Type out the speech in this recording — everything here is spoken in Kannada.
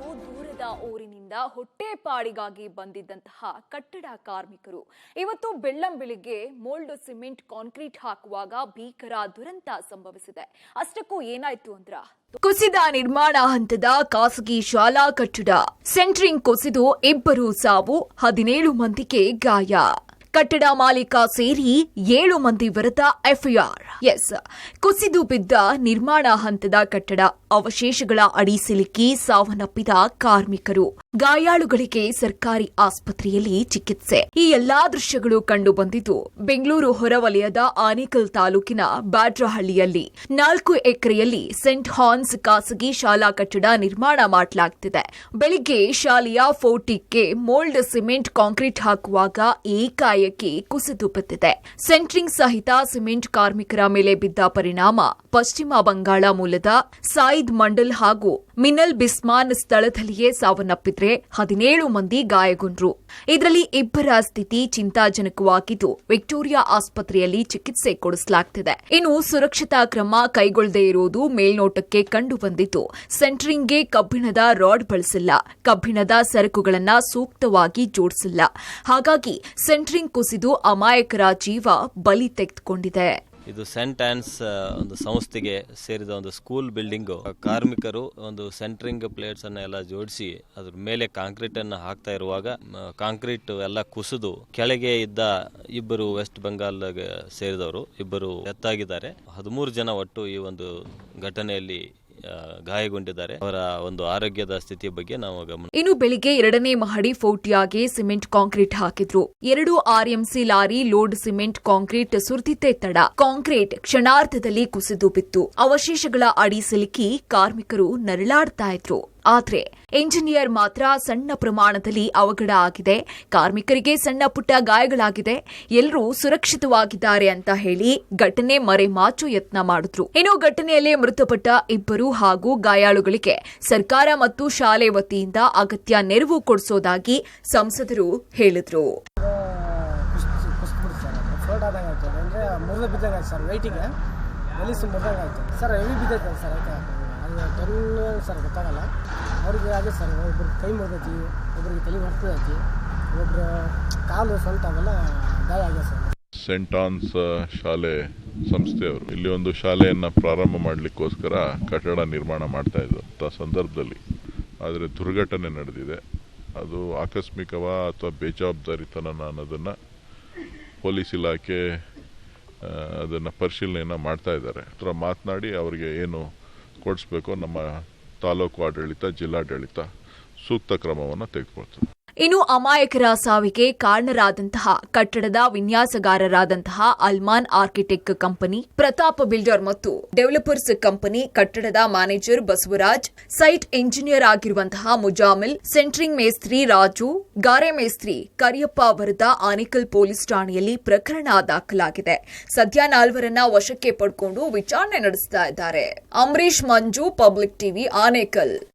ದೂರದ ಊರಿನಿಂದ ಹೊಟ್ಟೆಪಾಡಿಗಾಗಿ ಬಂದಿದ್ದಂತಹ ಕಟ್ಟಡ ಕಾರ್ಮಿಕರು ಇವತ್ತು ಬೆಳ್ಳಂಬೆಳಿಗ್ಗೆ ಮೋಲ್ಡ್ ಸಿಮೆಂಟ್ ಕಾಂಕ್ರೀಟ್ ಹಾಕುವಾಗ ಭೀಕರ ದುರಂತ ಸಂಭವಿಸಿದೆ. ಅಷ್ಟಕ್ಕೂ ಏನಾಯ್ತು ಅಂದ್ರ ಕುಸಿದ ನಿರ್ಮಾಣ ಹಂತದ ಖಾಸಗಿ ಶಾಲಾ ಕಟ್ಟಡ ಸೆಂಟ್ರಿಂಗ್ ಕುಸಿದು 2 ಸಾವು, 17 ಮಂದಿಗೆ ಗಾಯ. ಕಟ್ಟಡ ಮಾಲೀಕ ಸೇರಿ 7 ಮಂದಿ ವಿರುದ್ಧ ಎಫ್ಐಆರ್. ಕುಸಿದು ಬಿದ್ದ ನಿರ್ಮಾಣ ಹಂತದ ಕಟ್ಟಡ ಅವಶೇಷಗಳ ಅಡಿ ಸಿಲುಕಿ ಸಾವನ್ನಪ್ಪಿದ ಕಾರ್ಮಿಕರು, ಗಾಯಾಳುಗಳಿಗೆ ಸರ್ಕಾರಿ ಆಸ್ಪತ್ರೆಯಲ್ಲಿ ಚಿಕಿತ್ಸೆ. ಈ ಎಲ್ಲಾ ದೃಶ್ಯಗಳು ಕಂಡು ಬಂದಿದ್ದು ಬೆಂಗಳೂರು ಹೊರವಲಯದ ಆನೇಕಲ್ ತಾಲೂಕಿನ ಬ್ಯಾಡ್ರಹಳ್ಳಿಯಲ್ಲಿ 4 ಎಕರೆಯಲ್ಲಿ ಸೆಂಟ್ ಹಾನ್ಸ್ ಖಾಸಗಿ ಶಾಲಾ ಕಟ್ಟಡ ನಿರ್ಮಾಣ ಮಾಡಲಾಗುತ್ತಿದೆ. ಬೆಳಿಗ್ಗೆ ಶಾಲೆಯ ಫೋರ್ಟಿಕ್ಗೆ ಮೋಲ್ಡ್ ಸಿಮೆಂಟ್ ಕಾಂಕ್ರೀಟ್ ಹಾಕುವಾಗ ಏಕಾಏಕಿ ಕುಸಿದು ಬಿದ್ದಿದೆ. ಸೆಂಟ್ರಿಂಗ್ ಸಹಿತ ಸಿಮೆಂಟ್ ಕಾರ್ಮಿಕರ ಮೇಲೆ ಬಿದ್ದ ಪರಿಣಾಮ ಪಶ್ಚಿಮ ಬಂಗಾಳ ಮೂಲದ ಸಾಯಿದ್ ಮಂಡಲ್ ಹಾಗೂ ಮಿನಲ್ ಬಿಸ್ಮಾನ್ ಸ್ಥಳದಲ್ಲಿಯೇ ಸಾವನ್ನಪ್ಪಿದ್ರೆ 17 ಮಂದಿ ಗಾಯಗೊಂಡ್ರು. ಇದರಲ್ಲಿ 2ರ ಸ್ಥಿತಿ ಚಿಂತಾಜನಕವಾಗಿದ್ದು ವಿಕ್ಟೋರಿಯಾ ಆಸ್ಪತ್ರೆಯಲ್ಲಿ ಚಿಕಿತ್ಸೆ ಕೊಡಿಸಲಾಗುತ್ತಿದೆ. ಇನ್ನು ಸುರಕ್ಷತಾ ಕ್ರಮ ಕೈಗೊಳ್ಳದೇ ಇರುವುದು ಮೇಲ್ನೋಟಕ್ಕೆ ಕಂಡು ಬಂದಿದ್ದು ಸೆಂಟ್ರಿಂಗ್ಗೆ ಕಬ್ಬಿಣದ ರಾಡ್ ಬಳಸಿಲ್ಲ, ಕಬ್ಬಿಣದ ಸರಕುಗಳನ್ನು ಸೂಕ್ತವಾಗಿ ಜೋಡಿಸಿಲ್ಲ. ಹಾಗಾಗಿ ಸೆಂಟ್ರಿಂಗ್ ಕುಸಿದು ಅಮಾಯಕರ ಜೀವ ಬಲಿ ತೆಗೆದುಕೊಂಡಿದೆ. ಇದು ಸೆಂಟ್ ಆನ್ಸ್ ಒಂದು ಸಂಸ್ಥೆಗೆ ಸೇರಿದ ಒಂದು ಸ್ಕೂಲ್ ಬಿಲ್ಡಿಂಗು. ಕಾರ್ಮಿಕರು ಒಂದು ಸೆಂಟ್ರಿಂಗ್ ಪ್ಲೇಟ್ಸ್ ಅನ್ನ ಎಲ್ಲ ಜೋಡಿಸಿ ಅದ್ರ ಮೇಲೆ ಕಾಂಕ್ರೀಟ್ ಅನ್ನ ಹಾಕ್ತಾ ಇರುವಾಗ ಕಾಂಕ್ರೀಟ್ ಎಲ್ಲ ಕುಸಿದು ಕೆಳಗೆ ಇದ್ದ 2 ವೆಸ್ಟ್ ಬೆಂಗಾಲ್ ಸೇರಿದವರು 2 ಡೆತ್ತಾಗಿದ್ದಾರೆ. 13 ಜನ ಒಟ್ಟು ಈ ಒಂದು ಘಟನೆಯಲ್ಲಿ ಗಾಯಗೊಂಡಿದ್ದಾರೆ. ಅವರ ಒಂದು ಆರೋಗ್ಯದ ಸ್ಥಿತಿಯ ಬಗ್ಗೆ ನಾವು ಗಮನ. ಇನ್ನು ಬೆಳಿಗ್ಗೆ 2ನೇ ಮಹಡಿ ಫೋರ್ಟಿಯಾಗೆ ಸಿಮೆಂಟ್ ಕಾಂಕ್ರೀಟ್ ಹಾಕಿದ್ರು. 2 RMC lorry load cement concrete ಸುರಿದಿದ್ದೇ ತಡ ಕಾಂಕ್ರೀಟ್ ಕ್ಷಣಾರ್ಧದಲ್ಲಿ ಕುಸಿದು ಬಿತ್ತು. ಅವಶೇಷಗಳ ಅಡಿ ಸಿಲುಕಿ ಕಾರ್ಮಿಕರು ನರಳಾಡ್ತಾ ಇದ್ರು. ಆದ್ರೆ ಇಂಜಿನಿಯರ್ ಮಾತ್ರ ಸಣ್ಣ ಪ್ರಮಾಣದಲ್ಲಿ ಅವಘಡ ಆಗಿದೆ, ಕಾರ್ಮಿಕರಿಗೆ ಸಣ್ಣ ಪುಟ್ಟ ಗಾಯಗಳಾಗಿದೆ, ಎಲ್ಲರೂ ಸುರಕ್ಷಿತವಾಗಿದ್ದಾರೆ ಅಂತ ಹೇಳಿ ಘಟನೆ ಮರೆಮಾಚು ಯತ್ನ ಮಾಡಿದ್ರು. ಇನ್ನು ಘಟನೆಯಲ್ಲಿ ಮೃತಪಟ್ಟ 2 ಹಾಗೂ ಗಾಯಾಳುಗಳಿಗೆ ಸರ್ಕಾರ ಮತ್ತು ಶಾಲೆ ವತಿಯಿಂದ ಅಗತ್ಯ ನೆರವು ಕೊಡಿಸೋದಾಗಿ ಸಂಸದರು ಹೇಳಿದ್ರು. ಗೊತ್ತಾಗಲ್ಲ ಅವ್ರಿಗೆ ಅದೇ ಸರ್, ಒಬ್ರು ಕೈ ಮುರಿದೈತಿ, ಒಬ್ರಿಗೆ ತಲೆ ಹೊರ್ತೈತಿ, ಒಬ್ರು ಕಾಲು ಸೊಂಟ ಅವೆಲ್ಲ ಗಾಯ ಆಗಿದೆ ಸರ್. ಸೆಂಟ್ ಆನ್ಸ್ ಶಾಲೆ ಸಂಸ್ಥೆಯವರು ಇಲ್ಲಿ ಒಂದು ಶಾಲೆಯನ್ನು ಪ್ರಾರಂಭ ಮಾಡಲಿಕ್ಕೋಸ್ಕರ ಕಟ್ಟಡ ನಿರ್ಮಾಣ ಮಾಡ್ತಾ ಇದ್ದ ಸಂದರ್ಭದಲ್ಲಿ ಆದರೆ ದುರ್ಘಟನೆ ನಡೆದಿದೆ. ಅದು ಆಕಸ್ಮಿಕವಾ ಅಥವಾ ಬೇಜವಾಬ್ದಾರಿತನ ಅನ್ನೋದನ್ನು ಪೊಲೀಸ್ ಇಲಾಖೆ ಅದನ್ನು ಪರಿಶೀಲನೆಯನ್ನು ಮಾಡ್ತಾ ಇದ್ದಾರೆ. ಹತ್ರ ಮಾತನಾಡಿ ಅವರಿಗೆ ಏನು ಕೊಡಿಸ್ಬೇಕು ನಮ್ಮ ತಾಲೂಕು ಆಡಳಿತ, ಜಿಲ್ಲಾಡಳಿತ ಸೂಕ್ತ ಕ್ರಮವನ್ನು ತೆಗೆದುಕೊಳ್ತದೆ. ಇನ್ನು ಅಮಾಯಕರ ಸಾವಿಗೆ ಕಾರಣರಾದಂತಹ ಕಟ್ಟಡದ ವಿನ್ಯಾಸಗಾರರಾದಂತಹ ಅಲ್ಮಾನ್ ಆರ್ಕಿಟೆಕ್ಟ್ ಕಂಪನಿ, ಪ್ರತಾಪ್ ಬಿಲ್ಡರ್ ಮತ್ತು ಡೆವಲಪರ್ಸ್ ಕಂಪನಿ, ಕಟ್ಟಡದ ಮ್ಯಾನೇಜರ್ ಬಸವರಾಜ್, ಸೈಟ್ ಇಂಜಿನಿಯರ್ ಆಗಿರುವಂತಹ ಮುಜಾಮಿಲ್, ಸೆಂಟ್ರಿಂಗ್ ಮೇಸ್ತ್ರಿ ರಾಜು, ಗಾರೆ ಮೇಸ್ತ್ರಿ ಕರಿಯಪ್ಪ ವರದ ಆನೇಕಲ್ ಪೊಲೀಸ್ ಠಾಣೆಯಲ್ಲಿ ಪ್ರಕರಣ ದಾಖಲಾಗಿದೆ. ಸದ್ಯ 4ರನ್ನ ವಶಕ್ಕೆ ಪಡ್ಕೊಂಡು ವಿಚಾರಣೆ ನಡೆಸ್ತಾ ಇದ್ದಾರೆ. ಅಂಬರೀಶ್ ಮಂಜು, ಪಬ್ಲಿಕ್ ಟಿವಿ, ಆನೇಕಲ್.